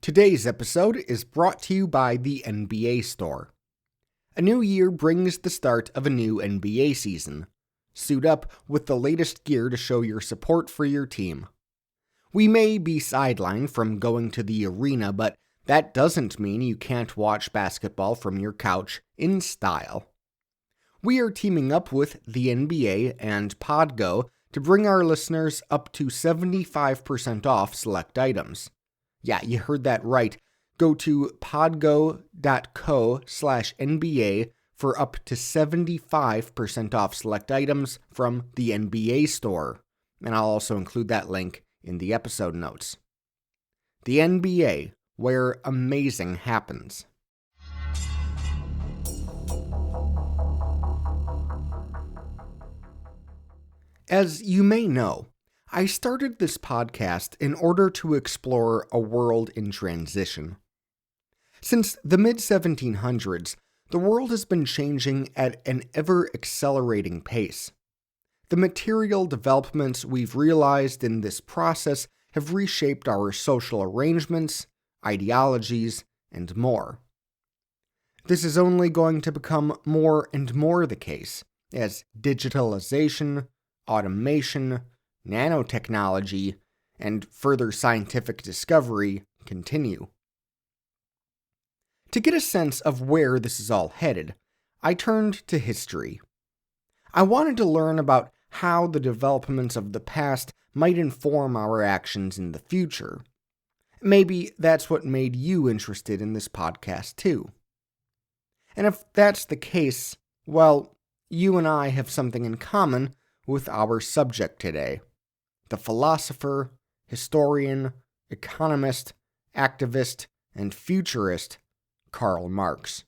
Today's episode is brought to you by the NBA Store. A new year brings the start of a new NBA season. Suit up with the latest gear to show your support for your team. We may be sidelined from going to the arena, but that doesn't mean you can't watch basketball from your couch in style. We are teaming up with the NBA and Podgo to bring our listeners up to 75% off select items. Yeah, you heard that right. Go to podgo.co/NBA for up to 75% off select items from the NBA Store. And I'll also include that link in the episode notes. The NBA, where amazing happens. As you may know, I started this podcast in order to explore a world in transition. Since the mid-1700s, the world has been changing at an ever-accelerating pace. The material developments we've realized in this process have reshaped our social arrangements, ideologies, and more. This is only going to become more and more the case as digitalization, automation, nanotechnology, and further scientific discovery continue. To get a sense of where this is all headed, I turned to history. I wanted to learn about how the developments of the past might inform our actions in the future. Maybe that's what made you interested in this podcast too. And if that's the case, well, you and I have something in common with our subject today. The philosopher, historian, economist, activist, and futurist Karl Marx.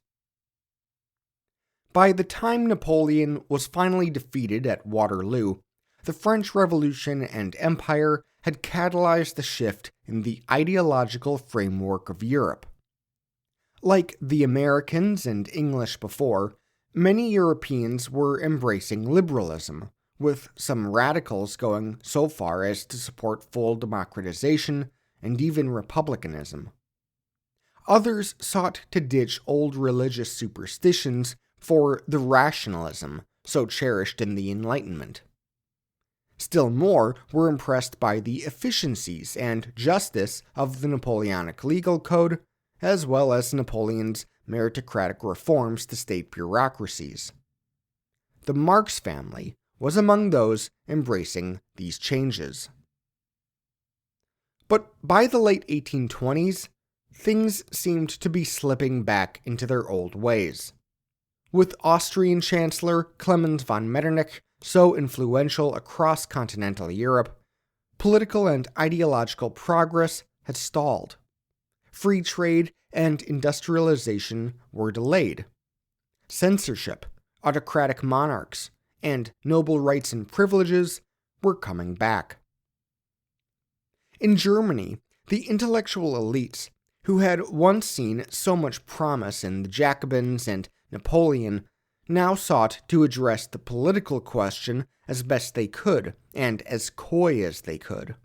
By the time Napoleon was finally defeated at Waterloo, the French Revolution and Empire had catalyzed the shift in the ideological framework of Europe. Like the Americans and English before, many Europeans were embracing liberalism, with some radicals going so far as to support full democratization and even republicanism. Others sought to ditch old religious superstitions for the rationalism so cherished in the Enlightenment. Still more were impressed by the efficiencies and justice of the Napoleonic legal code, as well as Napoleon's meritocratic reforms to state bureaucracies. The Marx family was among those embracing these changes. But by the late 1820s, things seemed to be slipping back into their old ways. With Austrian Chancellor Clemens von Metternich so influential across continental Europe, political and ideological progress had stalled. Free trade and industrialization were delayed. Censorship, autocratic monarchs, and noble rights and privileges were coming back. In Germany, the intellectual elites, who had once seen so much promise in the Jacobins and Napoleon, now sought to address the political question as best they could, and as coy as they could.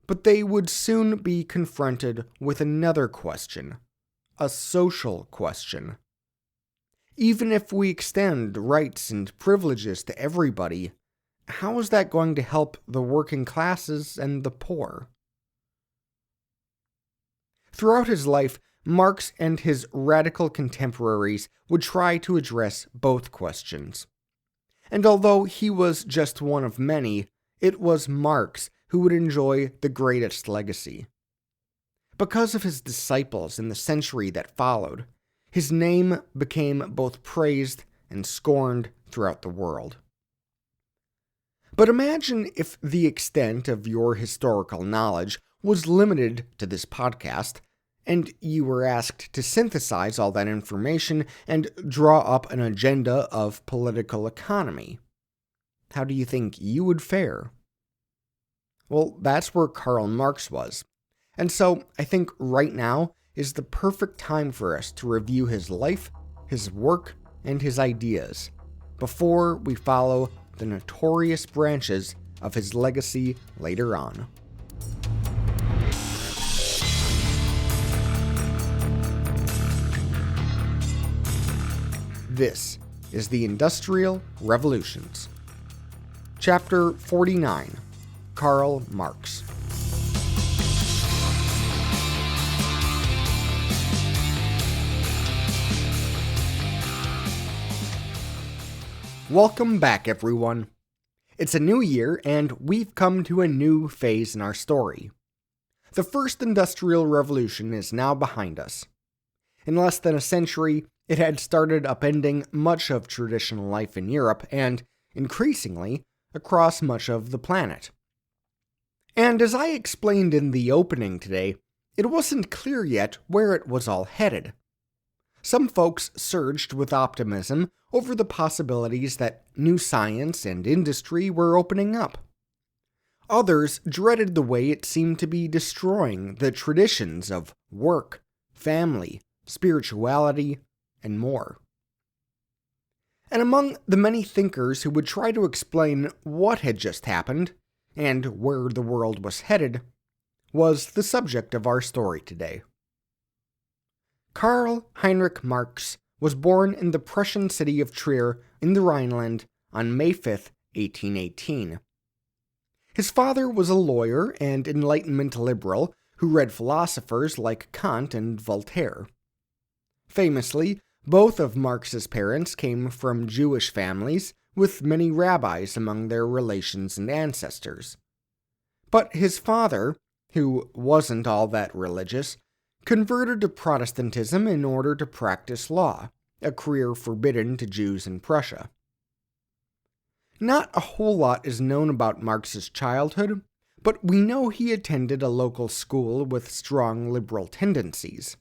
But they would soon be confronted with another question, a social question. Even if we extend rights and privileges to everybody, how is that going to help the working classes and the poor? Throughout his life, Marx and his radical contemporaries would try to address both questions. And although he was just one of many, it was Marx who would enjoy the greatest legacy. Because of his disciples in the century that followed, his name became both praised and scorned throughout the world. But imagine if the extent of your historical knowledge was limited to this podcast, and you were asked to synthesize all that information and draw up an agenda of political economy. How do you think you would fare? Well, that's where Karl Marx was. And so I think right now is the perfect time for us to review his life, his work, and his ideas, before we follow the notorious branches of his legacy later on. This is the Industrial Revolutions. Chapter 49, Karl Marx. Welcome back, everyone. It's a new year, and we've come to a new phase in our story. The first Industrial Revolution is now behind us. In less than a century, it had started upending much of traditional life in Europe and, increasingly, across much of the planet. And as I explained in the opening today, it wasn't clear yet where it was all headed. Some folks surged with optimism over the possibilities that new science and industry were opening up. Others dreaded the way it seemed to be destroying the traditions of work, family, spirituality, and more. And among the many thinkers who would try to explain what had just happened and where the world was headed was the subject of our story today. Karl Heinrich Marx was born in the Prussian city of Trier in the Rhineland on May 5, 1818. His father was a lawyer and Enlightenment liberal who read philosophers like Kant and Voltaire. Famously, both of Marx's parents came from Jewish families with many rabbis among their relations and ancestors. But his father, who wasn't all that religious, converted to Protestantism in order to practice law, a career forbidden to Jews in Prussia. Not a whole lot is known about Marx's childhood, but we know he attended a local school with strong liberal tendencies,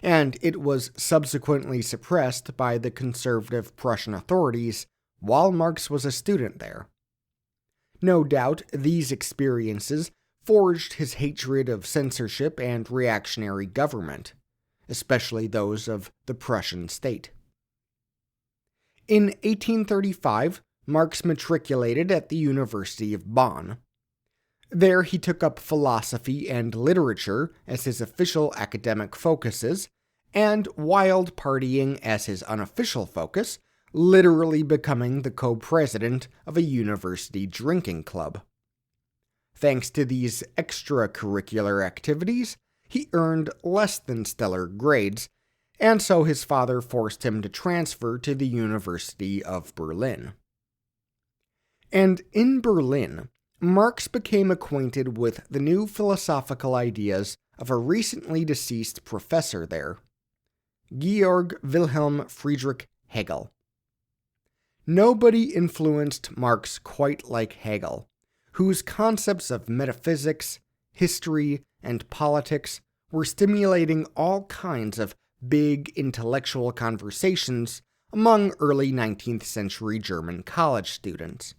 and it was subsequently suppressed by the conservative Prussian authorities while Marx was a student there. No doubt these experiences forged his hatred of censorship and reactionary government, especially those of the Prussian state. In 1835, Marx matriculated at the University of Bonn. There he took up philosophy and literature as his official academic focuses, and wild partying as his unofficial focus, literally becoming the co-president of a university drinking club. Thanks to these extracurricular activities, he earned less than stellar grades, and so his father forced him to transfer to the University of Berlin. And in Berlin, Marx became acquainted with the new philosophical ideas of a recently deceased professor there, Georg Wilhelm Friedrich Hegel. Nobody influenced Marx quite like Hegel, whose concepts of metaphysics, history, and politics were stimulating all kinds of big intellectual conversations among early 19th century German college students.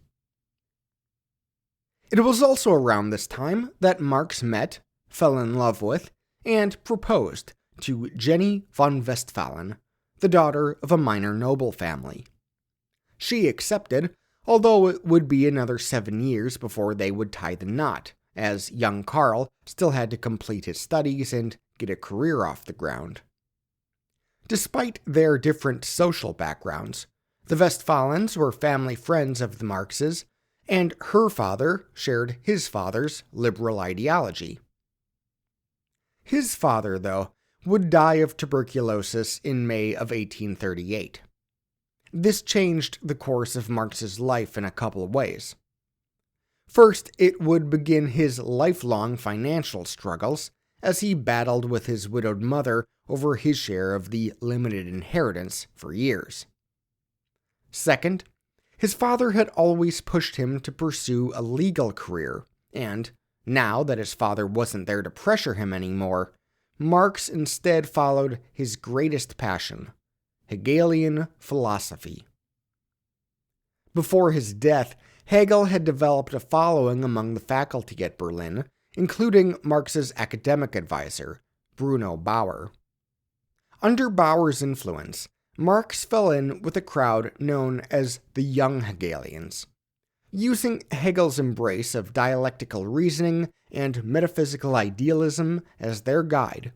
It was also around this time that Marx met, fell in love with, and proposed to Jenny von Westphalen, the daughter of a minor noble family. She accepted, although it would be another 7 years before they would tie the knot, as young Karl still had to complete his studies and get a career off the ground. Despite their different social backgrounds, the Westphalens were family friends of the Marxes, and her father shared his father's liberal ideology. His father, though, would die of tuberculosis in May of 1838. This changed the course of Marx's life in a couple of ways. First, it would begin his lifelong financial struggles as he battled with his widowed mother over his share of the limited inheritance for years. Second, his father had always pushed him to pursue a legal career, and, now that his father wasn't there to pressure him anymore, Marx instead followed his greatest passion, Hegelian philosophy. Before his death, Hegel had developed a following among the faculty at Berlin, including Marx's academic advisor, Bruno Bauer. Under Bauer's influence, Marx fell in with a crowd known as the Young Hegelians. Using Hegel's embrace of dialectical reasoning and metaphysical idealism as their guide,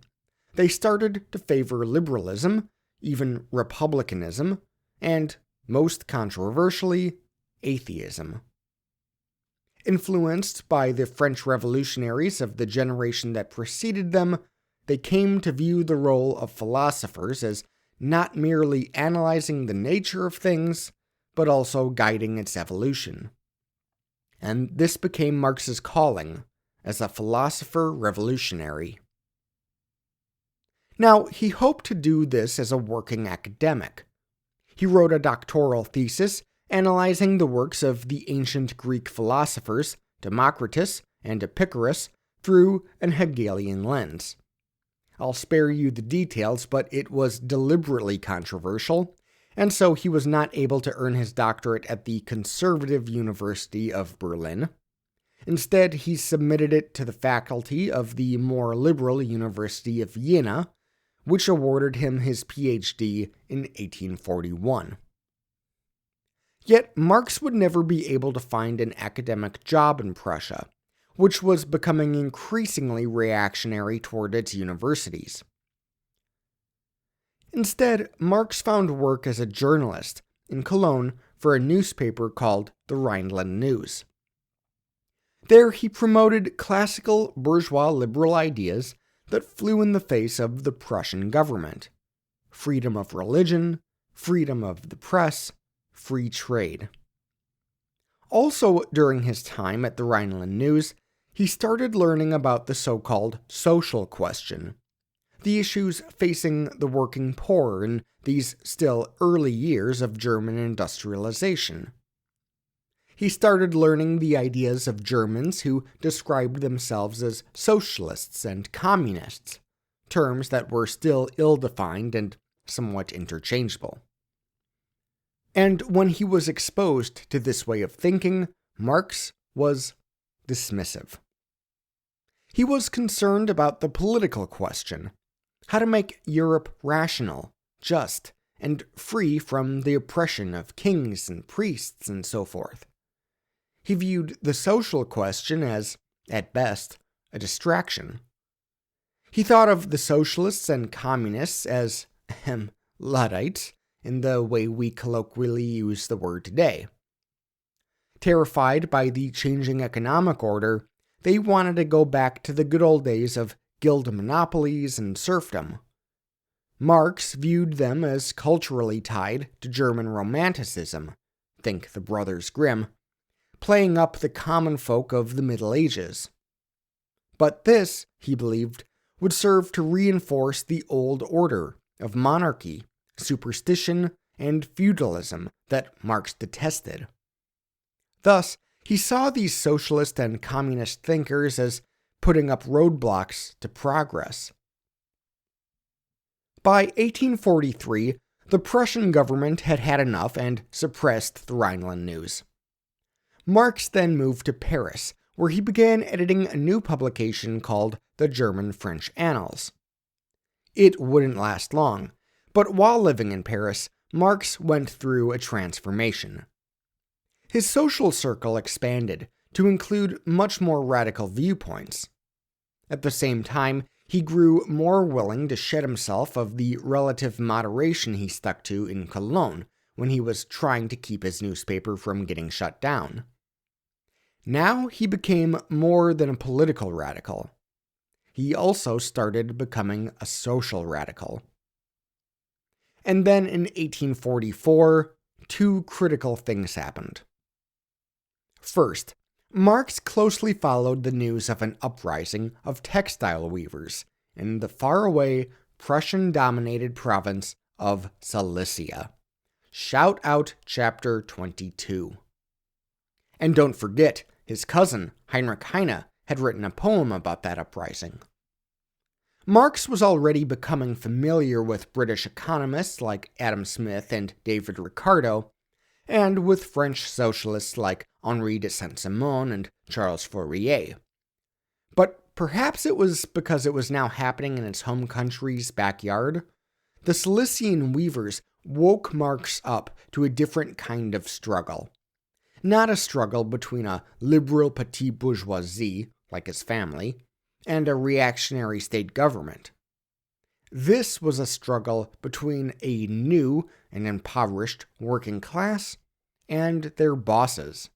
they started to favor liberalism, even republicanism, and, most controversially, atheism. Influenced by the French revolutionaries of the generation that preceded them, they came to view the role of philosophers as not merely analyzing the nature of things, but also guiding its evolution. And this became Marx's calling as a philosopher revolutionary. Now, he hoped to do this as a working academic. He wrote a doctoral thesis analyzing the works of the ancient Greek philosophers, Democritus and Epicurus, through an Hegelian lens. I'll spare you the details, but it was deliberately controversial, and so he was not able to earn his doctorate at the conservative University of Berlin. Instead, he submitted it to the faculty of the more liberal University of Vienna, which awarded him his PhD in 1841. Yet Marx would never be able to find an academic job in Prussia, which was becoming increasingly reactionary toward its universities. Instead, Marx found work as a journalist in Cologne for a newspaper called the Rhineland News. There he promoted classical bourgeois liberal ideas that flew in the face of the Prussian government: freedom of religion, freedom of the press, free trade. Also, during his time at the Rhineland News, he started learning about the so-called social question, the issues facing the working poor in these still early years of German industrialization. He started learning the ideas of Germans who described themselves as socialists and communists, terms that were still ill-defined and somewhat interchangeable. And when he was exposed to this way of thinking, Marx was dismissive. He was concerned about the political question, how to make Europe rational, just, and free from the oppression of kings and priests and so forth. He viewed the social question as, at best, a distraction. He thought of the socialists and communists as, Luddites, in the way we colloquially use the word today. Terrified by the changing economic order, they wanted to go back to the good old days of guild monopolies and serfdom. Marx viewed them as culturally tied to German Romanticism, think the Brothers Grimm, playing up the common folk of the Middle Ages. But this, he believed, would serve to reinforce the old order of monarchy, superstition, and feudalism that Marx detested. Thus, he saw these socialist and communist thinkers as putting up roadblocks to progress. By 1843, the Prussian government had had enough and suppressed the Rhineland News. Marx then moved to Paris, where he began editing a new publication called the German-French Annals. It wouldn't last long, but while living in Paris, Marx went through a transformation. His social circle expanded to include much more radical viewpoints. At the same time, he grew more willing to shed himself of the relative moderation he stuck to in Cologne when he was trying to keep his newspaper from getting shut down. Now he became more than a political radical. He also started becoming a social radical. And then in 1844, two critical things happened. First, Marx closely followed the news of an uprising of textile weavers in the faraway Prussian-dominated province of Silesia. Shout out Chapter 22. And don't forget, his cousin, Heinrich Heine, had written a poem about that uprising. Marx was already becoming familiar with British economists like Adam Smith and David Ricardo, and with French socialists like Henri de Saint-Simon and Charles Fourier. But perhaps it was because it was now happening in its home country's backyard. The Silesian weavers woke Marx up to a different kind of struggle. Not a struggle between a liberal petit bourgeoisie, like his family, and a reactionary state government. This was a struggle between a new and impoverished working class and their bosses.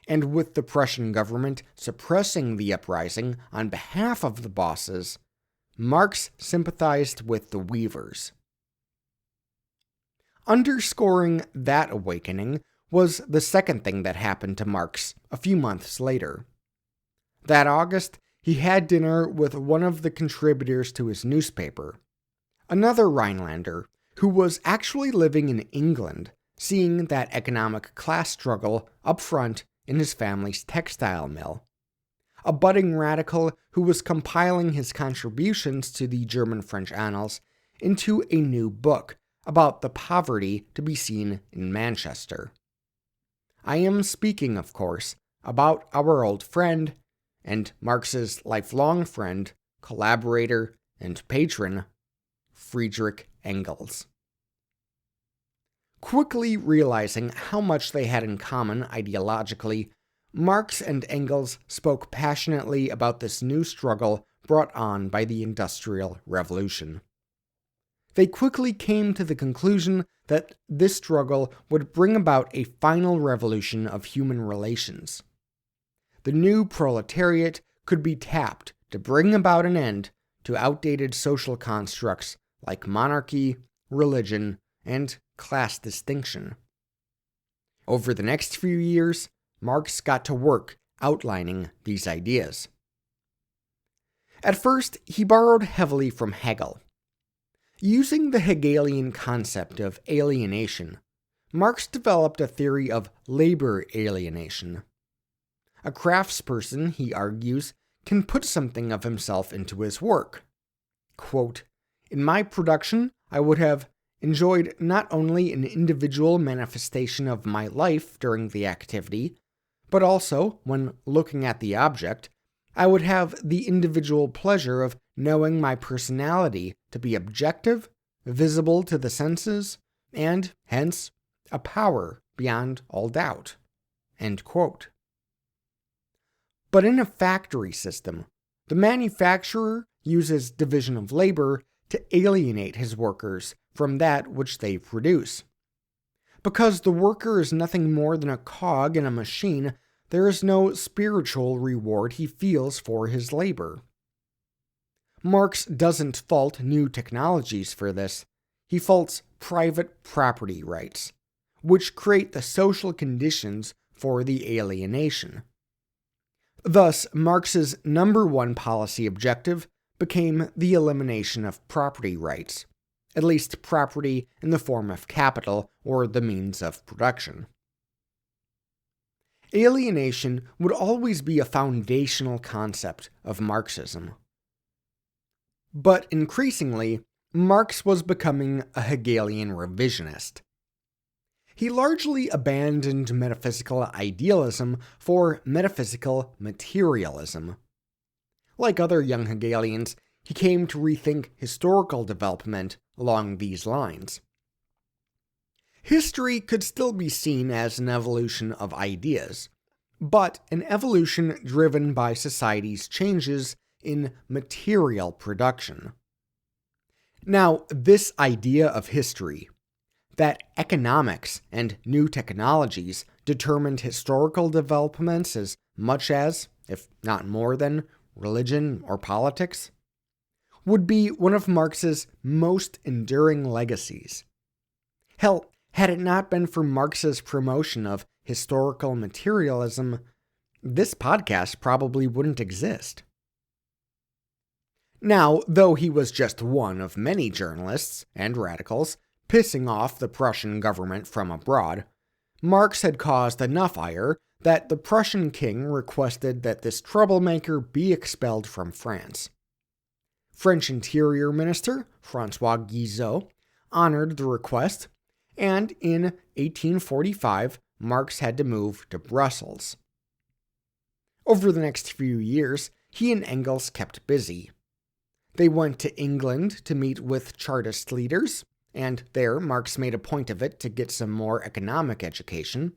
And with the Prussian government suppressing the uprising on behalf of the bosses, Marx sympathized with the weavers. Underscoring that awakening was the second thing that happened to Marx a few months later. That August, he had dinner with one of the contributors to his newspaper, another Rhinelander who was actually living in England, seeing that economic class struggle up front in his family's textile mill. A budding radical who was compiling his contributions to the German-French annals into a new book about the poverty to be seen in Manchester. I am speaking, of course, about our old friend, and Marx's lifelong friend, collaborator, and patron, Friedrich Engels. Quickly realizing how much they had in common ideologically, Marx and Engels spoke passionately about this new struggle brought on by the Industrial Revolution. They quickly came to the conclusion that this struggle would bring about a final revolution of human relations. The new proletariat could be tapped to bring about an end to outdated social constructs like monarchy, religion, and class distinction. Over the next few years, Marx got to work outlining these ideas. At first, he borrowed heavily from Hegel. Using the Hegelian concept of alienation, Marx developed a theory of labor alienation. A craftsperson, he argues, can put something of himself into his work. Quote, "In my production, I would have enjoyed not only an individual manifestation of my life during the activity, but also, when looking at the object, I would have the individual pleasure of knowing my personality to be objective, visible to the senses, and, hence, a power beyond all doubt." End quote. But in a factory system, the manufacturer uses division of labor to alienate his workers from that which they produce. Because the worker is nothing more than a cog in a machine, there is no spiritual reward he feels for his labor. Marx doesn't fault new technologies for this. He faults private property rights, which create the social conditions for the alienation. Thus, Marx's number one policy objective became the elimination of property rights, at least property in the form of capital or the means of production. Alienation would always be a foundational concept of Marxism. But increasingly, Marx was becoming a Hegelian revisionist. He largely abandoned metaphysical idealism for metaphysical materialism. Like other young Hegelians, he came to rethink historical development along these lines. History could still be seen as an evolution of ideas, but an evolution driven by society's changes in material production. Now, this idea of history, that economics and new technologies determined historical developments as much as, if not more than, religion or politics, would be one of Marx's most enduring legacies. Hell, had it not been for Marx's promotion of historical materialism, this podcast probably wouldn't exist. Now, though he was just one of many journalists and radicals pissing off the Prussian government from abroad, Marx had caused enough ire that the Prussian king requested that this troublemaker be expelled from France. French Interior Minister François Guizot honored the request, and in 1845, Marx had to move to Brussels. Over the next few years, he and Engels kept busy. They went to England to meet with Chartist leaders, and there Marx made a point of it to get some more economic education.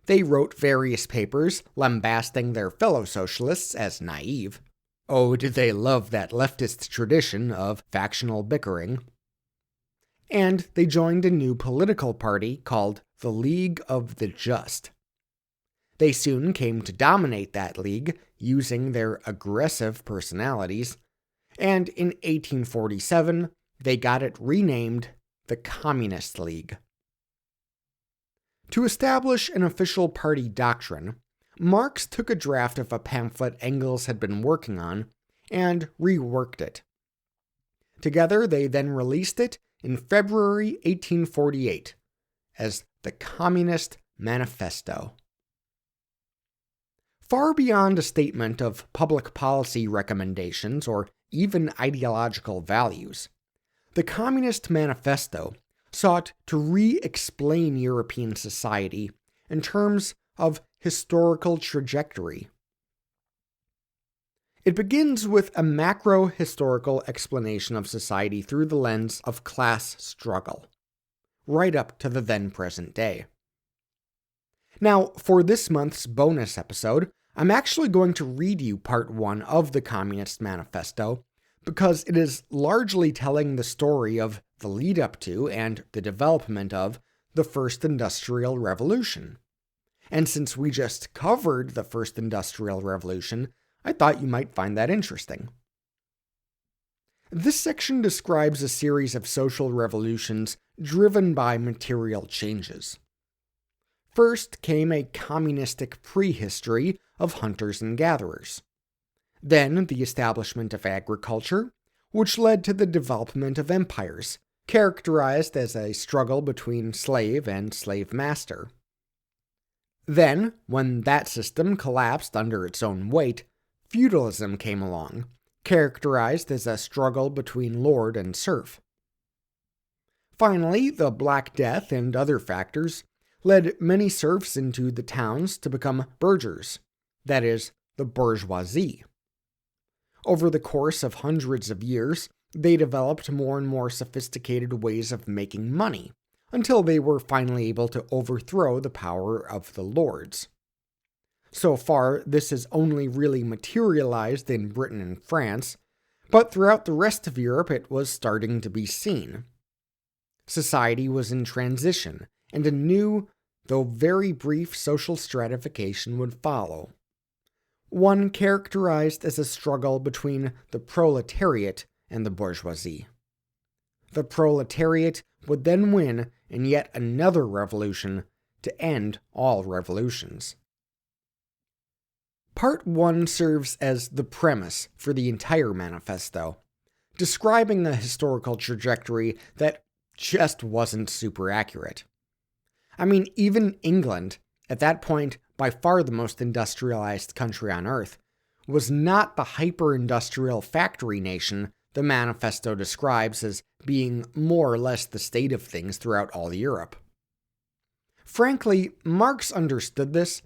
They wrote various papers lambasting their fellow socialists as naive. Oh, did they love that leftist tradition of factional bickering. And they joined a new political party called the League of the Just. They soon came to dominate that league using their aggressive personalities, and in 1847, they got it renamed the Communist League. To establish an official party doctrine, Marx took a draft of a pamphlet Engels had been working on and reworked it. Together, they then released it in February 1848 as the Communist Manifesto. Far beyond a statement of public policy recommendations or even ideological values, the Communist Manifesto sought to re-explain European society in terms of historical trajectory. It begins with a macro-historical explanation of society through the lens of class struggle, right up to the then-present day. Now, for this month's bonus episode, I'm actually going to read you part 1 of the Communist Manifesto because it is largely telling the story of the lead-up to and the development of the First Industrial Revolution. And since we just covered the First Industrial Revolution, I thought you might find that interesting. This section describes a series of social revolutions driven by material changes. First came a communistic prehistory of hunters and gatherers. Then the establishment of agriculture, which led to the development of empires, characterized as a struggle between slave and slave master. Then, when that system collapsed under its own weight, feudalism came along, characterized as a struggle between lord and serf. Finally, the Black Death and other factors led many serfs into the towns to become burghers, that is, the bourgeoisie. Over the course of hundreds of years, they developed more and more sophisticated ways of making money, until they were finally able to overthrow the power of the lords. So far, this has only really materialized in Britain and France, but throughout the rest of Europe it was starting to be seen. Society was in transition, and a new, though very brief, social stratification would follow. One characterized as a struggle between the proletariat and the bourgeoisie. The proletariat would then win in yet another revolution to end all revolutions. Part 1 serves as the premise for the entire manifesto, describing a historical trajectory that just wasn't super accurate. I mean, even England, at that point by far the most industrialized country on Earth, was not the hyper-industrial factory nation the manifesto describes as being more or less the state of things throughout all Europe. Frankly, Marx understood this,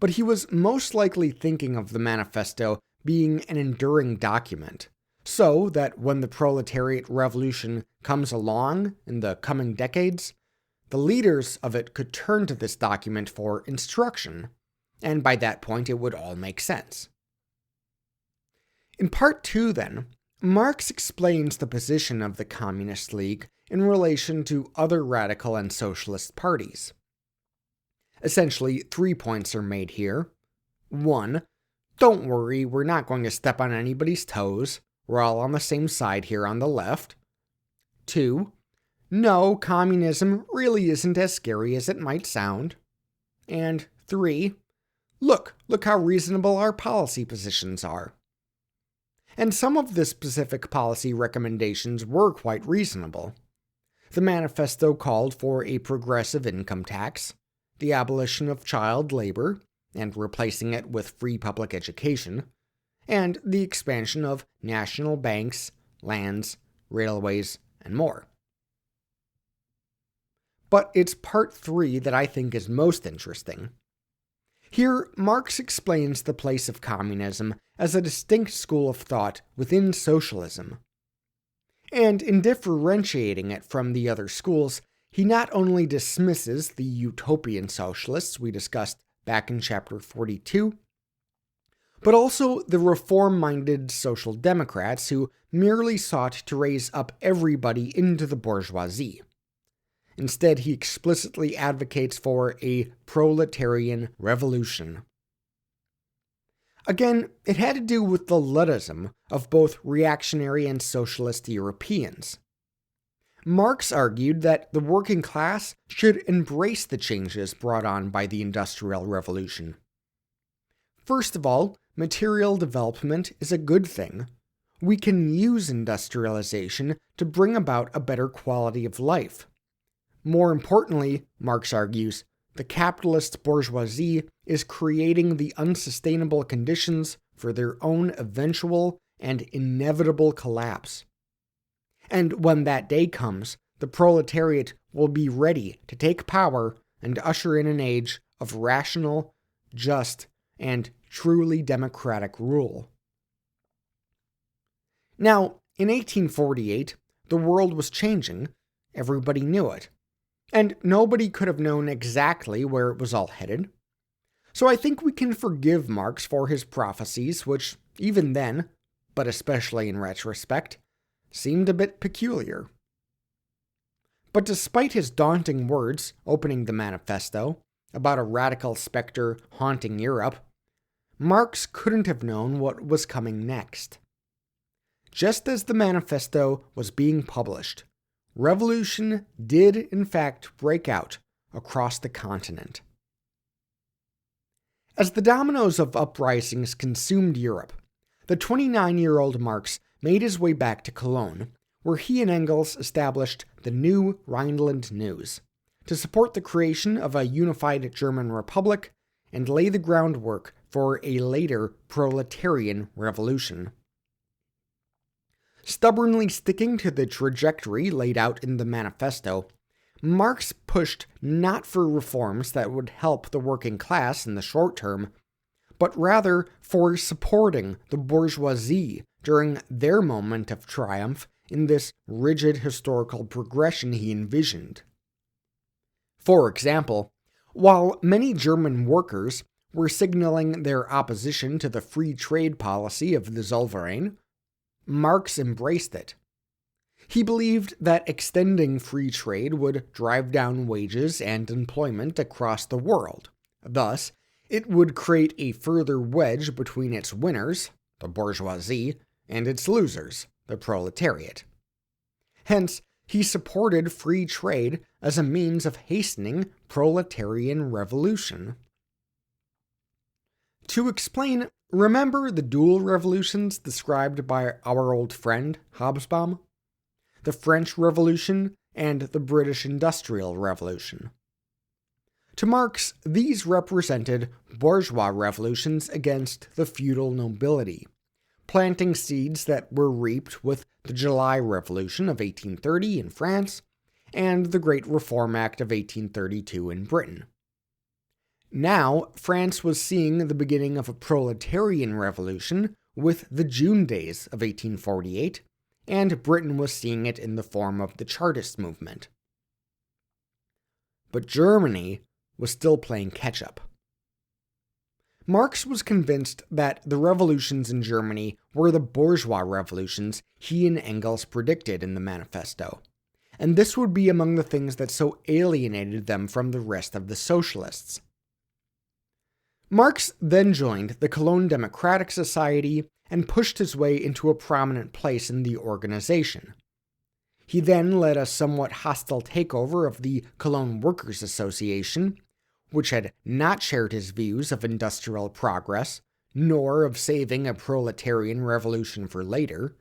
but he was most likely thinking of the manifesto being an enduring document, so that when the proletariat revolution comes along in the coming decades, the leaders of it could turn to this document for instruction, and by that point it would all make sense. In Part 2, then, Marx explains the position of the Communist League in relation to other radical and socialist parties. Essentially, 3 points are made here. 1. Don't worry, we're not going to step on anybody's toes. We're all on the same side here on the left. 2. No, communism really isn't as scary as it might sound. And 3. Look how reasonable our policy positions are. And some of the specific policy recommendations were quite reasonable. The manifesto called for a progressive income tax, the abolition of child labor, and replacing it with free public education, and the expansion of national banks, lands, railways, and more. But it's Part 3 that I think is most interesting. Here, Marx explains the place of communism as a distinct school of thought within socialism. And in differentiating it from the other schools, he not only dismisses the utopian socialists we discussed back in chapter 42, but also the reform-minded social democrats who merely sought to raise up everybody into the bourgeoisie. Instead, he explicitly advocates for a proletarian revolution. Again, it had to do with the Luddism of both reactionary and socialist Europeans. Marx argued that the working class should embrace the changes brought on by the Industrial Revolution. First of all, material development is a good thing. We can use industrialization to bring about a better quality of life. More importantly, Marx argues, the capitalist bourgeoisie is creating the unsustainable conditions for their own eventual and inevitable collapse. And when that day comes, the proletariat will be ready to take power and usher in an age of rational, just, and truly democratic rule. Now, in 1848, the world was changing. Everybody knew it. And nobody could have known exactly where it was all headed. So I think we can forgive Marx for his prophecies, which even then, but especially in retrospect, seemed a bit peculiar. But despite his daunting words opening the manifesto about a radical specter haunting Europe, Marx couldn't have known what was coming next. Just as the manifesto was being published, revolution did in fact break out across the continent. As the dominoes of uprisings consumed Europe, the 29-year-old Marx made his way back to Cologne, where he and Engels established the New Rhineland News to support the creation of a unified German republic and lay the groundwork for a later proletarian revolution. Stubbornly sticking to the trajectory laid out in the manifesto, Marx pushed not for reforms that would help the working class in the short term, but rather for supporting the bourgeoisie during their moment of triumph in this rigid historical progression he envisioned. For example, while many German workers were signaling their opposition to the free trade policy of the Zollverein, Marx embraced it. He believed that extending free trade would drive down wages and employment across the world. Thus, it would create a further wedge between its winners, the bourgeoisie, and its losers, the proletariat. Hence, he supported free trade as a means of hastening proletarian revolution. To explain, remember the dual revolutions described by our old friend Hobsbawm? The French Revolution and the British Industrial Revolution. To Marx, these represented bourgeois revolutions against the feudal nobility, planting seeds that were reaped with the July Revolution of 1830 in France and the Great Reform Act of 1832 in Britain. Now, France was seeing the beginning of a proletarian revolution with the June Days of 1848, and Britain was seeing it in the form of the Chartist movement. But Germany was still playing catch-up. Marx was convinced that the revolutions in Germany were the bourgeois revolutions he and Engels predicted in the manifesto, and this would be among the things that so alienated them from the rest of the socialists. Marx then joined the Cologne Democratic Society and pushed his way into a prominent place in the organization. He then led a somewhat hostile takeover of the Cologne Workers' Association, which had not shared his views of industrial progress, nor of saving a proletarian revolution for later.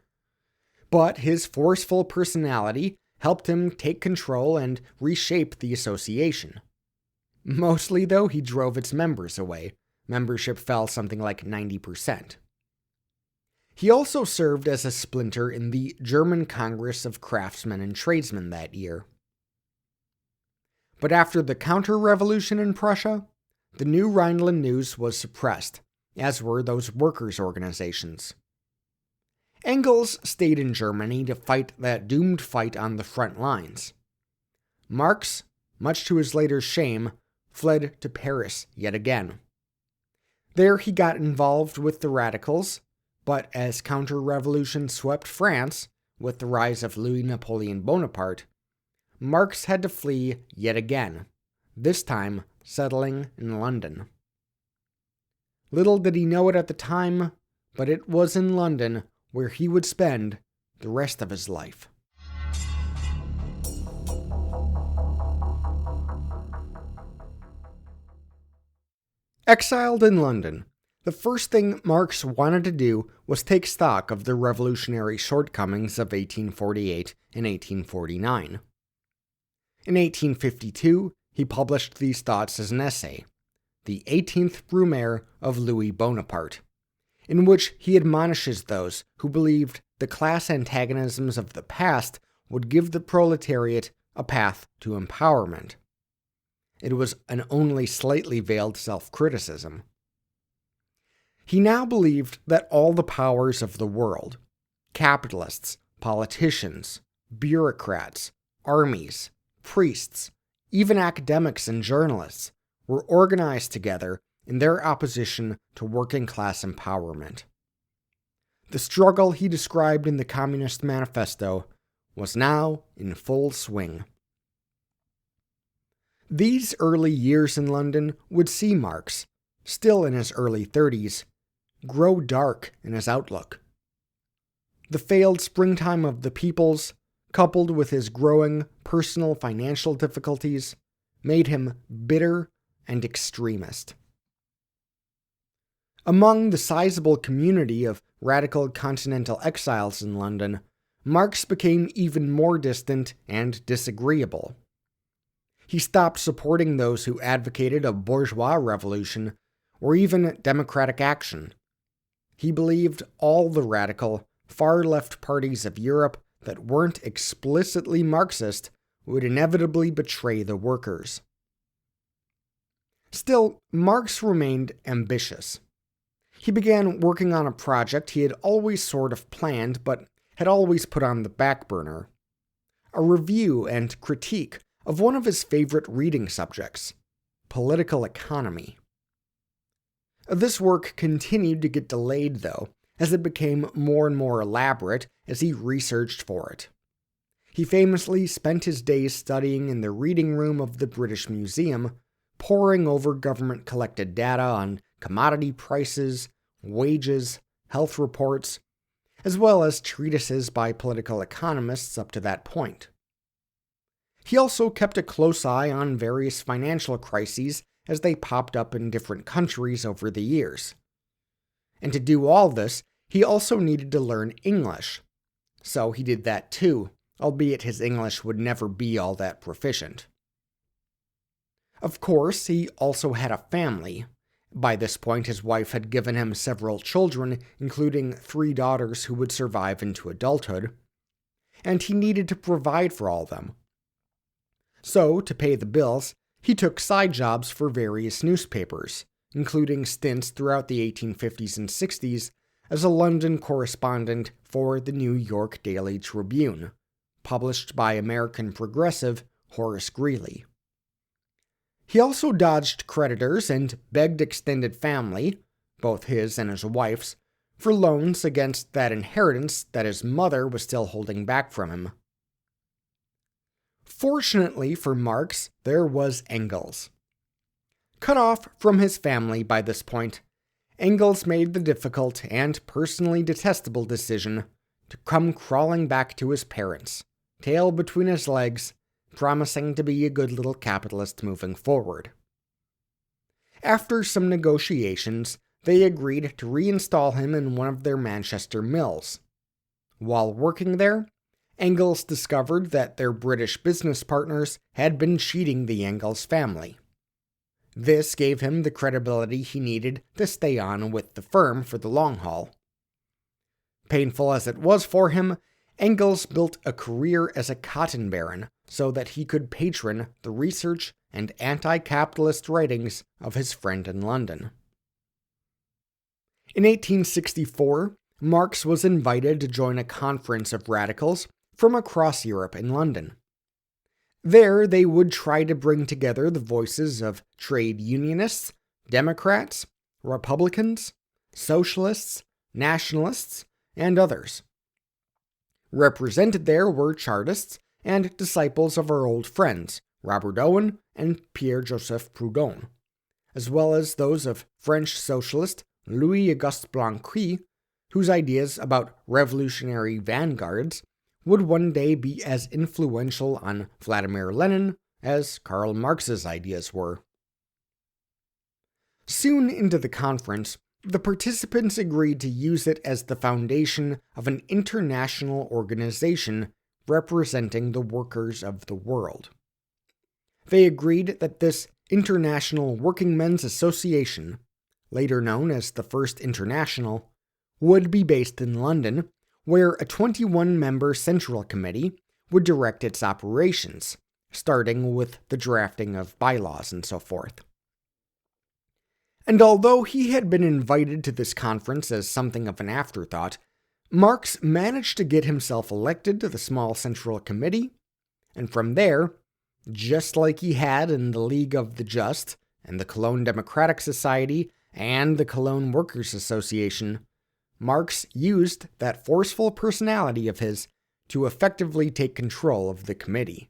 But his forceful personality helped him take control and reshape the association. Mostly, though, he drove its members away. Membership fell something like 90%. He also served as a splinter in the German Congress of Craftsmen and Tradesmen that year. But after the counter-revolution in Prussia, the New Rhineland News was suppressed, as were those workers' organizations. Engels stayed in Germany to fight that doomed fight on the front lines. Marx, much to his later shame, fled to Paris yet again. There he got involved with the radicals, but as counter-revolution swept France with the rise of Louis Napoleon Bonaparte, Marx had to flee yet again, this time settling in London. Little did he know it at the time, but it was in London where he would spend the rest of his life. Exiled in London, the first thing Marx wanted to do was take stock of the revolutionary shortcomings of 1848 and 1849. In 1852, he published these thoughts as an essay, The 18th Brumaire of Louis Bonaparte, in which he admonishes those who believed the class antagonisms of the past would give the proletariat a path to empowerment. It was an only slightly veiled self-criticism. He now believed that all the powers of the world, capitalists, politicians, bureaucrats, armies, priests, even academics and journalists, were organized together in their opposition to working-class empowerment. The struggle he described in the Communist Manifesto was now in full swing. These early years in London would see Marx, still in his early 30s, grow dark in his outlook. The failed springtime of the peoples, coupled with his growing personal financial difficulties, made him bitter and extremist. Among the sizable community of radical continental exiles in London, Marx became even more distant and disagreeable. He stopped supporting those who advocated a bourgeois revolution or even democratic action. He believed all the radical, far-left parties of Europe that weren't explicitly Marxist would inevitably betray the workers. Still, Marx remained ambitious. He began working on a project he had always sort of planned but had always put on the back burner: a review and critique of one of his favorite reading subjects, political economy. This work continued to get delayed, though, as it became more and more elaborate as he researched for it. He famously spent his days studying in the reading room of the British Museum, poring over government-collected data on commodity prices, wages, health reports, as well as treatises by political economists up to that point. He also kept a close eye on various financial crises as they popped up in different countries over the years. And to do all this, he also needed to learn English. So he did that too, albeit his English would never be all that proficient. Of course, he also had a family. By this point, his wife had given him several children, including 3 daughters who would survive into adulthood, and he needed to provide for all of them. So, to pay the bills, he took side jobs for various newspapers, including stints throughout the 1850s and 60s as a London correspondent for the New York Daily Tribune, published by American progressive Horace Greeley. He also dodged creditors and begged extended family, both his and his wife's, for loans against that inheritance that his mother was still holding back from him. Fortunately for Marx, there was Engels. Cut off from his family by this point, Engels made the difficult and personally detestable decision to come crawling back to his parents, tail between his legs, promising to be a good little capitalist moving forward. After some negotiations, they agreed to reinstall him in one of their Manchester mills. While working there, Engels discovered that their British business partners had been cheating the Engels family. This gave him the credibility he needed to stay on with the firm for the long haul. Painful as it was for him, Engels built a career as a cotton baron so that he could patron the research and anti-capitalist writings of his friend in London. In 1864, Marx was invited to join a conference of radicals from across Europe in London. There, they would try to bring together the voices of trade unionists, Democrats, Republicans, Socialists, Nationalists, and others. Represented there were Chartists and disciples of our old friends, Robert Owen and Pierre-Joseph Proudhon, as well as those of French socialist Louis-Auguste Blanqui, whose ideas about revolutionary vanguards would one day be as influential on Vladimir Lenin as Karl Marx's ideas were. Soon into the conference, the participants agreed to use it as the foundation of an international organization representing the workers of the world. They agreed that this International Workingmen's Association, later known as the First International, would be based in London, where a 21-member Central Committee would direct its operations, starting with the drafting of bylaws and so forth. And although he had been invited to this conference as something of an afterthought, Marx managed to get himself elected to the small Central Committee, and from there, just like he had in the League of the Just and the Cologne Democratic Society and the Cologne Workers' Association, Marx used that forceful personality of his to effectively take control of the committee.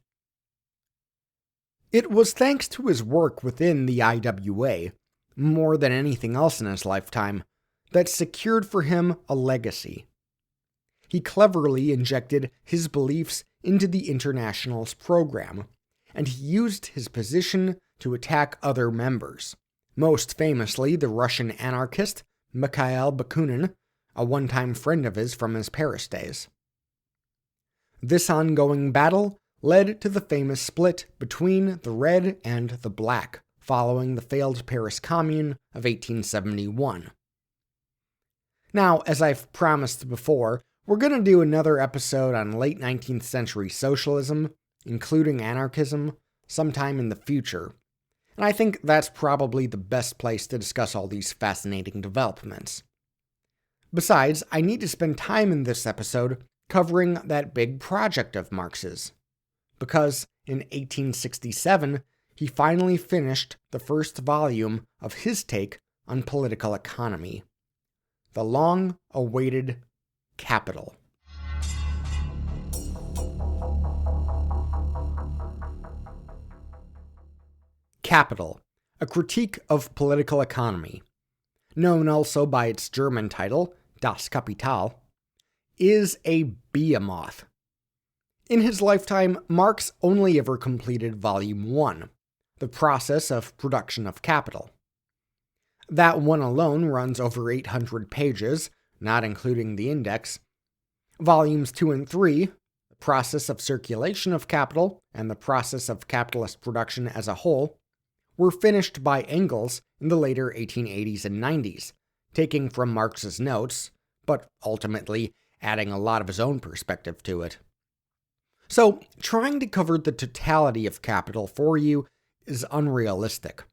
It was thanks to his work within the IWA, more than anything else in his lifetime, that secured for him a legacy. He cleverly injected his beliefs into the International's program, and he used his position to attack other members, most famously the Russian anarchist Mikhail Bakunin, a one-time friend of his from his Paris days. This ongoing battle led to the famous split between the Red and the Black, following the failed Paris Commune of 1871. Now, as I've promised before, we're going to do another episode on late 19th century socialism, including anarchism, sometime in the future. And I think that's probably the best place to discuss all these fascinating developments. Besides, I need to spend time in this episode covering that big project of Marx's, because in 1867, he finally finished the first volume of his take on political economy, the long-awaited Capital. Capital, a critique of political economy, known also by its German title, Das Kapital, is a behemoth. In his lifetime, Marx only ever completed Volume 1, the process of production of capital. That one alone runs over 800 pages, not including the index. Volumes 2 and 3, the process of circulation of capital and the process of capitalist production as a whole, were finished by Engels in the later 1880s and 90s, taking from Marx's notes, but ultimately adding a lot of his own perspective to it. So, trying to cover the totality of Capital for you is unrealistic,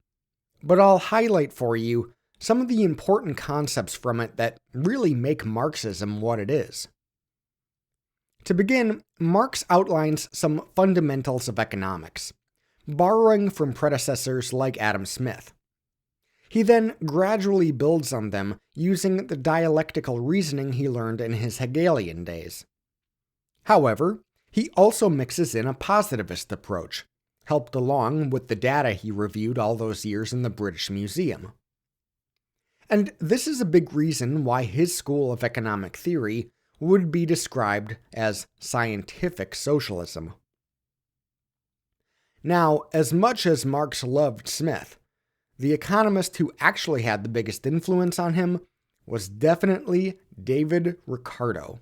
but I'll highlight for you some of the important concepts from it that really make Marxism what it is. To begin, Marx outlines some fundamentals of economics, borrowing from predecessors like Adam Smith. He then gradually builds on them using the dialectical reasoning he learned in his Hegelian days. However, he also mixes in a positivist approach, helped along with the data he reviewed all those years in the British Museum. And this is a big reason why his school of economic theory would be described as scientific socialism. Now, as much as Marx loved Smith, the economist who actually had the biggest influence on him was definitely David Ricardo.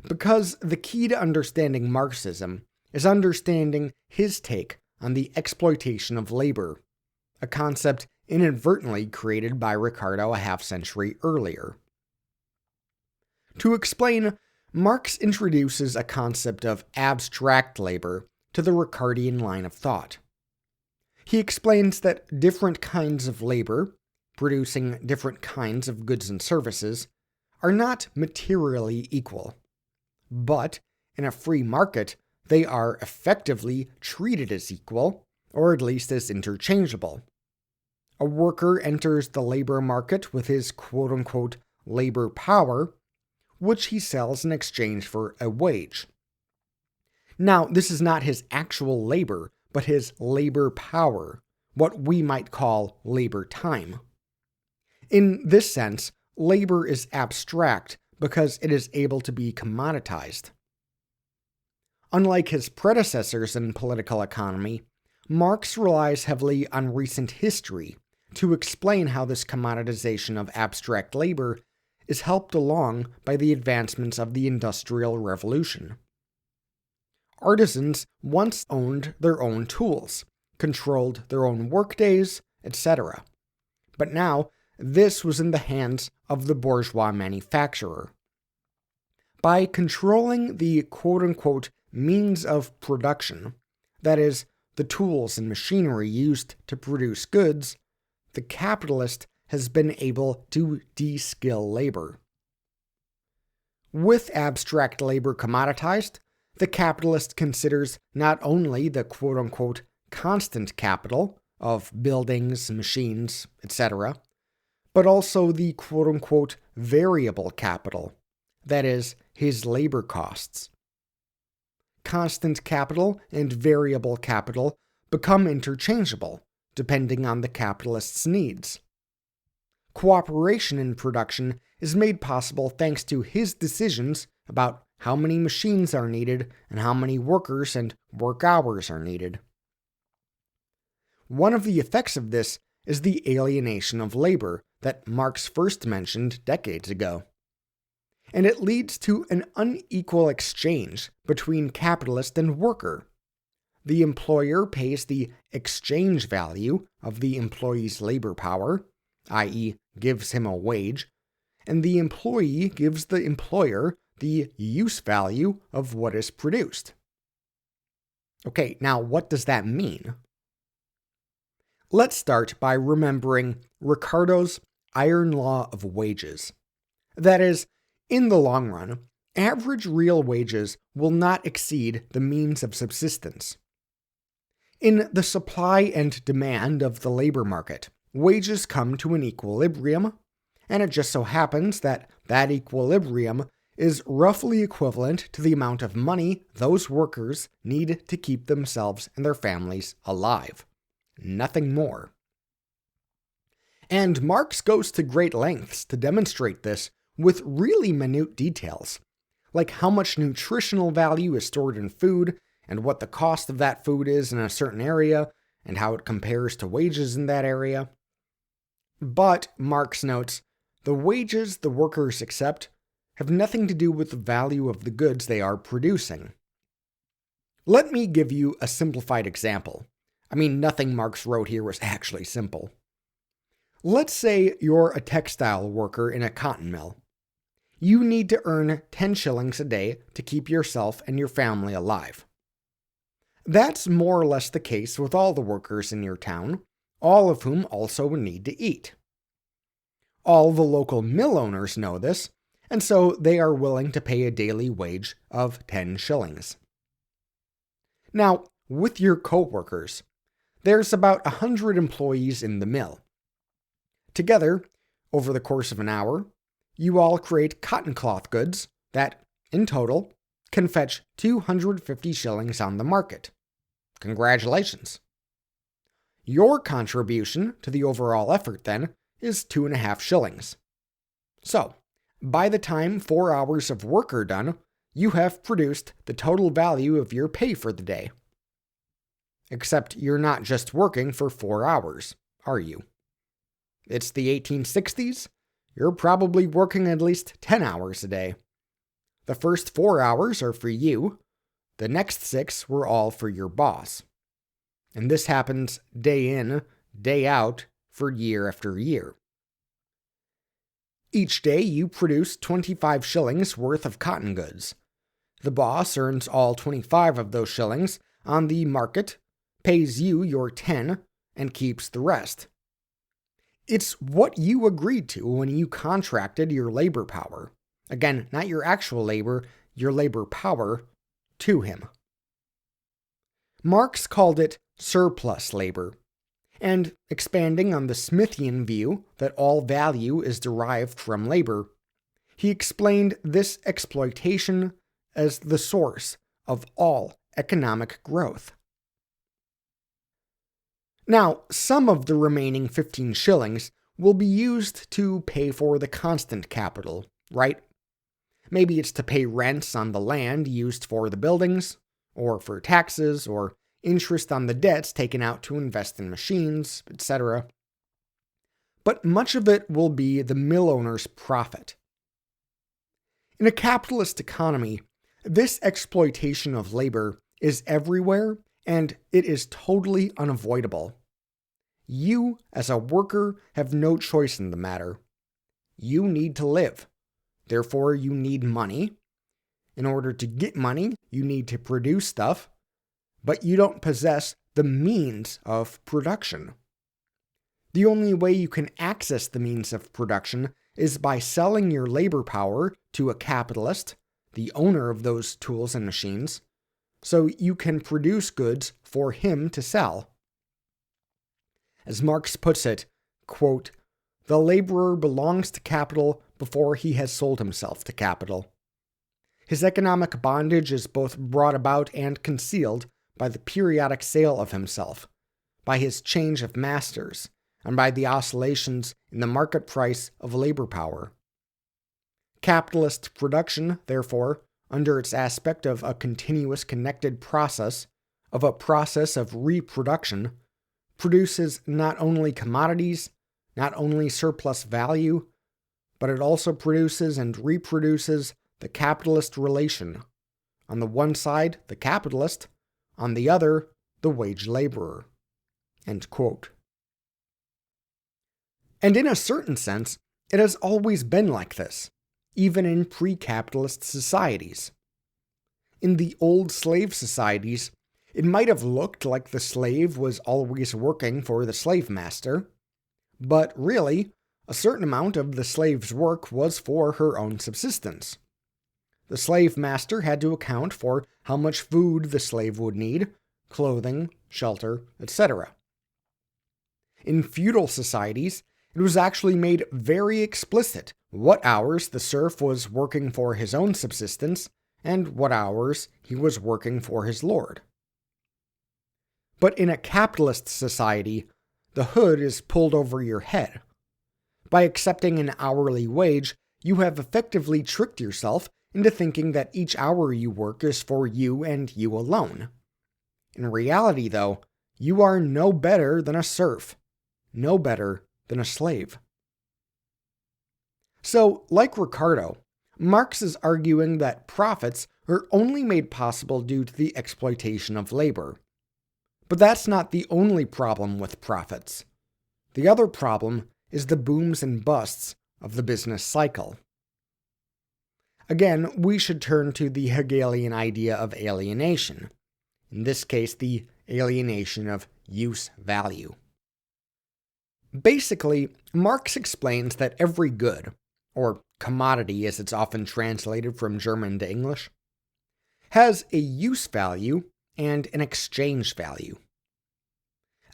Because the key to understanding Marxism is understanding his take on the exploitation of labor, a concept inadvertently created by Ricardo a half-century earlier. To explain, Marx introduces a concept of abstract labor to the Ricardian line of thought. He explains that different kinds of labor, producing different kinds of goods and services, are not materially equal, but in a free market, they are effectively treated as equal, or at least as interchangeable. A worker enters the labor market with his quote-unquote labor power, which he sells in exchange for a wage. Now, this is not his actual labor, but his labor power, what we might call labor time. In this sense, labor is abstract because it is able to be commoditized. Unlike his predecessors in political economy, Marx relies heavily on recent history to explain how this commoditization of abstract labor is helped along by the advancements of the Industrial Revolution. Artisans once owned their own tools, controlled their own workdays, etc. But now, this was in the hands of the bourgeois manufacturer. By controlling the quote-unquote means of production, that is, the tools and machinery used to produce goods, the capitalist has been able to de-skill labor. With abstract labor commoditized, the capitalist considers not only the quote-unquote constant capital of buildings, machines, etc., but also the quote-unquote variable capital, that is, his labor costs. Constant capital and variable capital become interchangeable, depending on the capitalist's needs. Cooperation in production is made possible thanks to his decisions about how many machines are needed and how many workers and work hours are needed. One of the effects of this is the alienation of labor that Marx first mentioned decades ago. And it leads to an unequal exchange between capitalist and worker. The employer pays the exchange value of the employee's labor power, i.e., gives him a wage, and the employee gives the employer the use value of what is produced. Okay, now what does that mean? Let's start by remembering Ricardo's iron law of wages. That is, in the long run, average real wages will not exceed the means of subsistence. In the supply and demand of the labor market, wages come to an equilibrium, and it just so happens that that equilibrium is roughly equivalent to the amount of money those workers need to keep themselves and their families alive. Nothing more. And Marx goes to great lengths to demonstrate this with really minute details, like how much nutritional value is stored in food and what the cost of that food is in a certain area and how it compares to wages in that area. But, Marx notes, the wages the workers accept have nothing to do with the value of the goods they are producing. Let me give you a simplified example. I mean, nothing Marx wrote here was actually simple. Let's say you're a textile worker in a cotton mill. You need to earn 10 shillings a day to keep yourself and your family alive. That's more or less the case with all the workers in your town, all of whom also need to eat. All the local mill owners know this, and so they are willing to pay a daily wage of 10 shillings. Now, with your co-workers, there's about 100 employees in the mill. Together, over the course of an hour, you all create cotton cloth goods that, in total, can fetch 250 shillings on the market. Congratulations. Your contribution to the overall effort, then, is 2.5 shillings. So, by the time 4 hours of work are done, you have produced the total value of your pay for the day. Except you're not just working for 4 hours, are you? It's the 1860s. You're probably working at least 10 hours a day. The first 4 hours are for you. The next 6 were all for your boss. And this happens day in, day out, for year after year. Each day you produce 25 shillings worth of cotton goods. The boss earns all 25 of those shillings on the market, pays you your 10, and keeps the rest. It's what you agreed to when you contracted your labor power. Again, not your actual labor, your labor power, to him. Marx called it surplus labor, And expanding on the Smithian view that all value is derived from labor, he explained this exploitation as the source of all economic growth. Now, some of the remaining 15 shillings will be used to pay for the constant capital, right? Maybe it's to pay rents on the land used for the buildings, or for taxes, or interest on the debts taken out to invest in machines, etc. But much of it will be the mill owner's profit. In a capitalist economy, this exploitation of labor is everywhere, and it is totally unavoidable. You, as a worker, have no choice in the matter. You need to live. Therefore, you need money. In order to get money, you need to produce stuff, but you don't possess the means of production. The only way you can access the means of production is by selling your labor power to a capitalist, the owner of those tools and machines, so you can produce goods for him to sell. As Marx puts it, quote, "The laborer belongs to capital before he has sold himself to capital. His economic bondage is both brought about and concealed by the periodic sale of himself, by his change of masters, and by the oscillations in the market price of labor power. Capitalist production, therefore, under its aspect of a continuous connected process, of a process of reproduction, produces not only commodities, not only surplus value, but it also produces and reproduces the capitalist relation. On the one side, the capitalist, on the other, the wage laborer." End quote. And in a certain sense, it has always been like this, even in pre-capitalist societies. In the old slave societies, it might have looked like the slave was always working for the slave master, but really, a certain amount of the slave's work was for her own subsistence. The slave master had to account for how much food the slave would need, clothing, shelter, etc. In feudal societies, it was actually made very explicit what hours the serf was working for his own subsistence and what hours he was working for his lord. But in a capitalist society, the hood is pulled over your head. By accepting an hourly wage, you have effectively tricked yourself into thinking that each hour you work is for you and you alone. In reality, though, you are no better than a serf, no better than a slave. So, like Ricardo, Marx is arguing that profits are only made possible due to the exploitation of labor. But that's not the only problem with profits. The other problem is the booms and busts of the business cycle. Again, we should turn to the Hegelian idea of alienation. In this case, the alienation of use value. Basically, Marx explains that every good, or commodity as it's often translated from German to English, has a use value and an exchange value.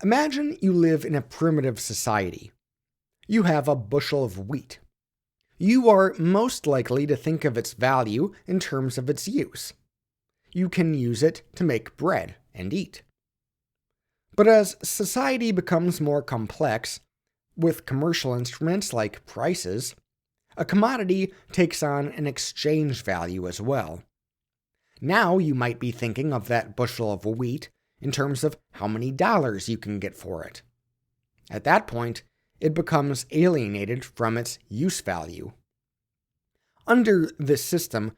Imagine you live in a primitive society. You have a bushel of wheat. You are most likely to think of its value in terms of its use. You can use it to make bread and eat. But as society becomes more complex, with commercial instruments like prices, a commodity takes on an exchange value as well. Now you might be thinking of that bushel of wheat in terms of how many dollars you can get for it. At that point, it becomes alienated from its use value. Under this system,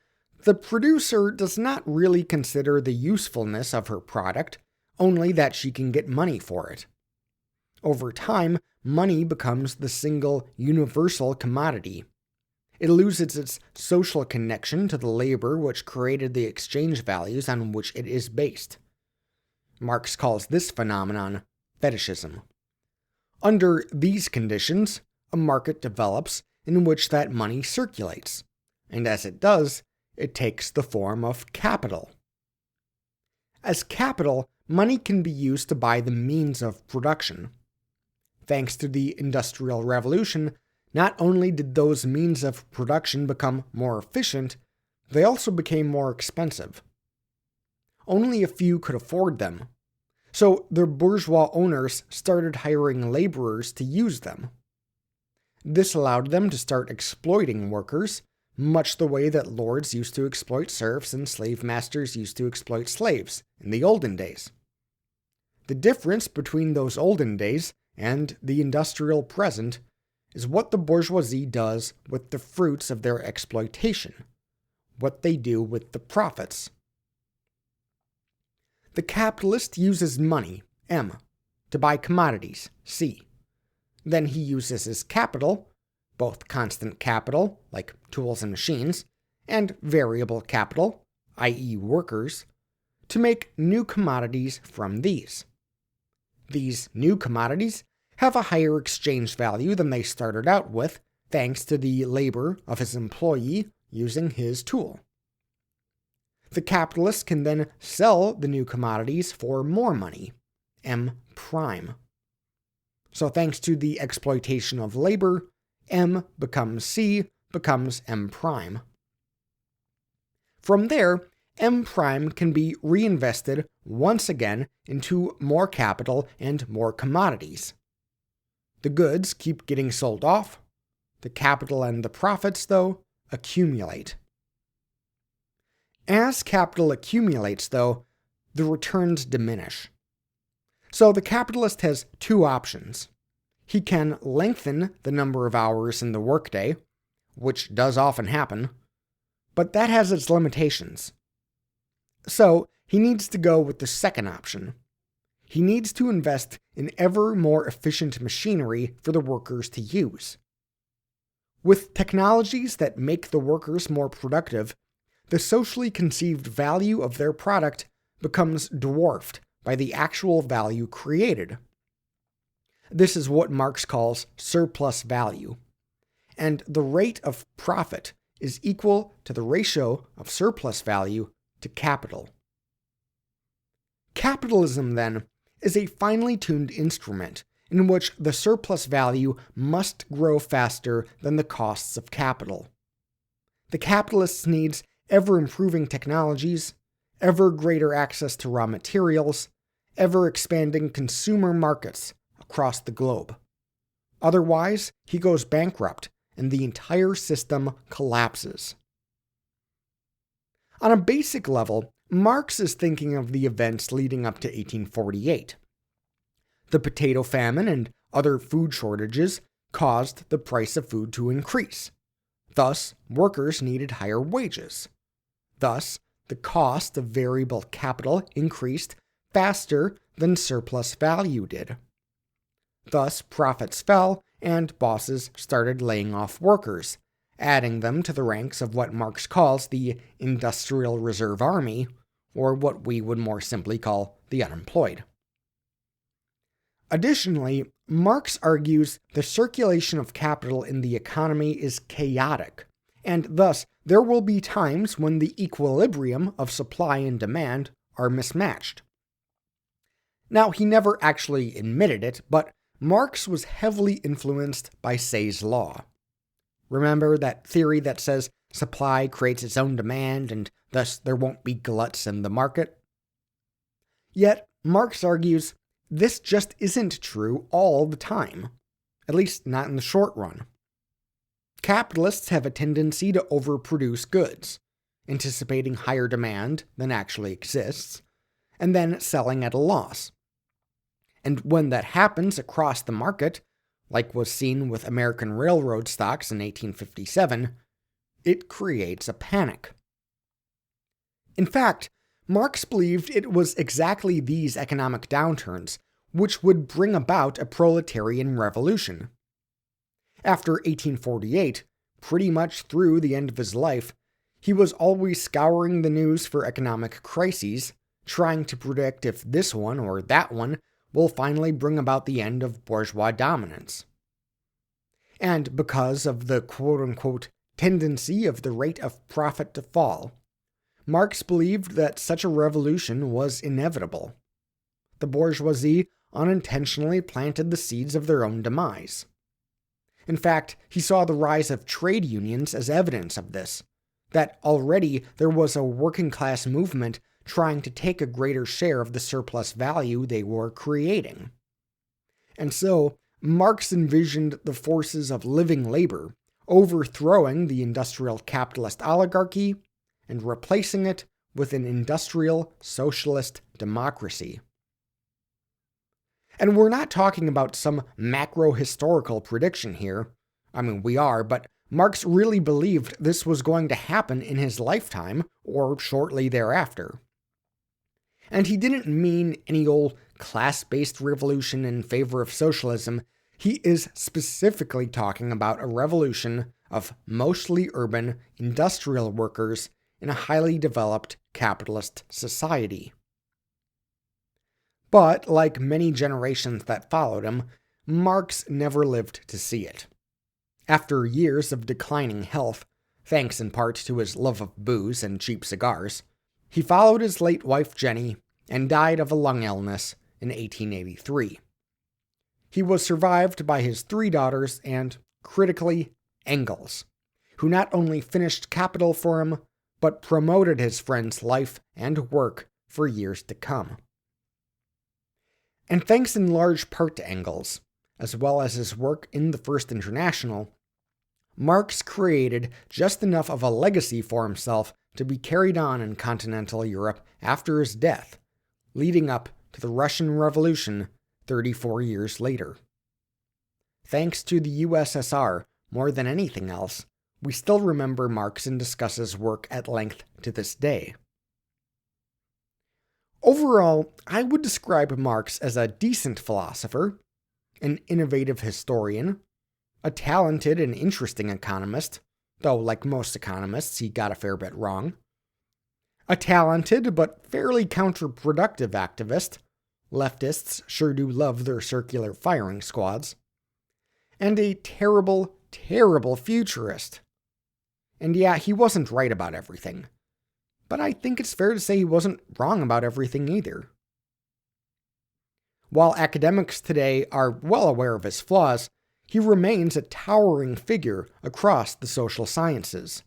the producer does not really consider the usefulness of her product, only that she can get money for it. Over time, money becomes the single universal commodity. It loses its social connection to the labor which created the exchange values on which it is based. Marx calls this phenomenon fetishism. Under these conditions, a market develops in which that money circulates, and as it does, it takes the form of capital. As capital, money can be used to buy the means of production. Thanks to the Industrial Revolution, not only did those means of production become more efficient, they also became more expensive. Only a few could afford them, so the bourgeois owners started hiring laborers to use them. This allowed them to start exploiting workers, much the way that lords used to exploit serfs and slave masters used to exploit slaves in the olden days. The difference between those olden days and the industrial present is what the bourgeoisie does with the fruits of their exploitation, what they do with the profits. The capitalist uses money, M, to buy commodities, C. Then he uses his capital, both constant capital, like tools and machines, and variable capital, i.e. workers, to make new commodities from these. These new commodities have a higher exchange value than they started out with, thanks to the labor of his employee using his tool. The capitalist can then sell the new commodities for more money, M prime. So thanks to the exploitation of labor, M becomes C becomes M prime. From there, M prime can be reinvested once again into more capital and more commodities. The goods keep getting sold off. The capital and the profits, though, accumulate. As capital accumulates, though, the returns diminish. So the capitalist has two options. He can lengthen the number of hours in the workday, which does often happen, but that has its limitations. So he needs to go with the second option. He needs to invest in ever more efficient machinery for the workers to use. With technologies that make the workers more productive, the socially conceived value of their product becomes dwarfed by the actual value created. This is what Marx calls surplus value, and the rate of profit is equal to the ratio of surplus value to capital. Capitalism, then, is a finely tuned instrument in which the surplus value must grow faster than the costs of capital. The capitalist needs ever-improving technologies, ever greater access to raw materials, ever-expanding consumer markets across the globe. Otherwise, he goes bankrupt and the entire system collapses. On a basic level, Marx is thinking of the events leading up to 1848. The potato famine and other food shortages caused the price of food to increase. Thus, workers needed higher wages. Thus, the cost of variable capital increased faster than surplus value did. Thus, profits fell and bosses started laying off workers, adding them to the ranks of what Marx calls the Industrial Reserve Army, or what we would more simply call the unemployed. Additionally, Marx argues the circulation of capital in the economy is chaotic, and thus there will be times when the equilibrium of supply and demand are mismatched. Now, he never actually admitted it, but Marx was heavily influenced by Say's law. Remember that theory that says supply creates its own demand and thus there won't be gluts in the market? Yet, Marx argues this just isn't true all the time, at least not in the short run. Capitalists have a tendency to overproduce goods, anticipating higher demand than actually exists, and then selling at a loss. And when that happens across the market, like was seen with American railroad stocks in 1857, it creates a panic. In fact, Marx believed it was exactly these economic downturns which would bring about a proletarian revolution. After 1848, pretty much through the end of his life, he was always scouring the news for economic crises, trying to predict if this one or that one will finally bring about the end of bourgeois dominance. And because of the quote-unquote tendency of the rate of profit to fall, Marx believed that such a revolution was inevitable. The bourgeoisie unintentionally planted the seeds of their own demise. In fact, he saw the rise of trade unions as evidence of this, that already there was a working class movement trying to take a greater share of the surplus value they were creating. And so, Marx envisioned the forces of living labor overthrowing the industrial capitalist oligarchy and replacing it with an industrial socialist democracy. And we're not talking about some macro-historical prediction here. I mean, we are, but Marx really believed this was going to happen in his lifetime or shortly thereafter. And he didn't mean any old class-based revolution in favor of socialism. He is specifically talking about a revolution of mostly urban industrial workers in a highly developed capitalist society. But, like many generations that followed him, Marx never lived to see it. After years of declining health, thanks in part to his love of booze and cheap cigars, he followed his late wife Jenny and died of a lung illness in 1883. He was survived by his 3 daughters and, critically, Engels, who not only finished Capital for him, but promoted his friend's life and work for years to come. And thanks in large part to Engels, as well as his work in the First International, Marx created just enough of a legacy for himself to be carried on in continental Europe after his death, leading up to the Russian Revolution 34 years later. Thanks to the USSR, more than anything else, we still remember Marx and discuss his work at length to this day. Overall, I would describe Marx as a decent philosopher, an innovative historian, a talented and interesting economist, though like most economists, he got a fair bit wrong, a talented but fairly counterproductive activist, leftists sure do love their circular firing squads, and a terrible, terrible futurist. And yeah, he wasn't right about everything, but I think it's fair to say he wasn't wrong about everything either. While academics today are well aware of his flaws, he remains a towering figure across the social sciences.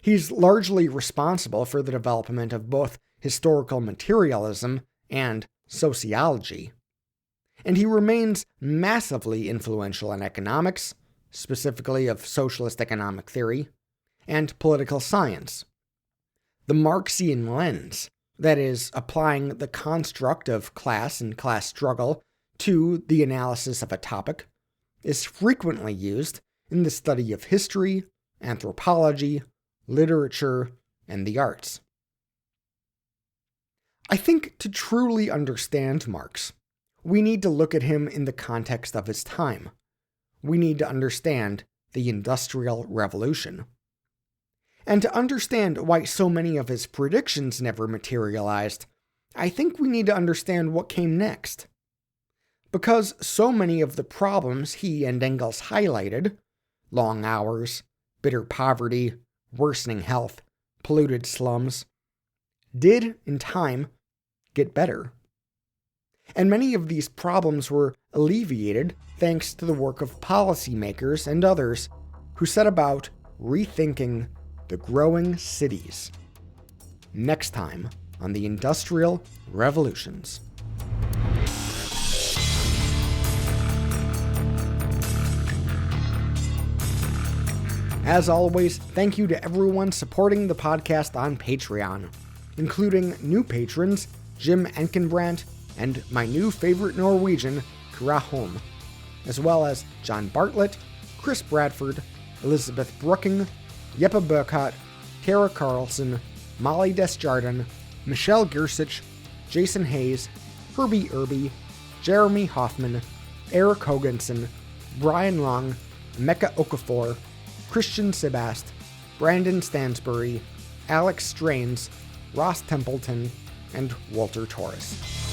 He's largely responsible for the development of both historical materialism and sociology. And he remains massively influential in economics, specifically of socialist economic theory, and political science. The Marxian lens, that is, applying the construct of class and class struggle to the analysis of a topic, is frequently used in the study of history, anthropology, literature, and the arts. I think to truly understand Marx, we need to look at him in the context of his time. We need to understand the Industrial Revolution. And to understand why so many of his predictions never materialized, I think we need to understand what came next. Because so many of the problems he and Engels highlighted, long hours, bitter poverty, worsening health, polluted slums, did, in time, get better. And many of these problems were alleviated thanks to the work of policymakers and others who set about rethinking the growing cities. Next time on the Industrial Revolutions. As always, thank you to everyone supporting the podcast on Patreon, including new patrons Jim Enkenbrandt and my new favorite Norwegian, Kra Holm, as well as John Bartlett, Chris Bradford, Elizabeth Brooking, Jeppe Burkhardt, Tara Carlson, Molly Desjardins, Michelle Gersich, Jason Hayes, Herbie Irby, Jeremy Hoffman, Eric Hoganson, Brian Long, Mecca Okafor, Christian Sebast, Brandon Stansbury, Alex Strains, Ross Templeton, and Walter Torres.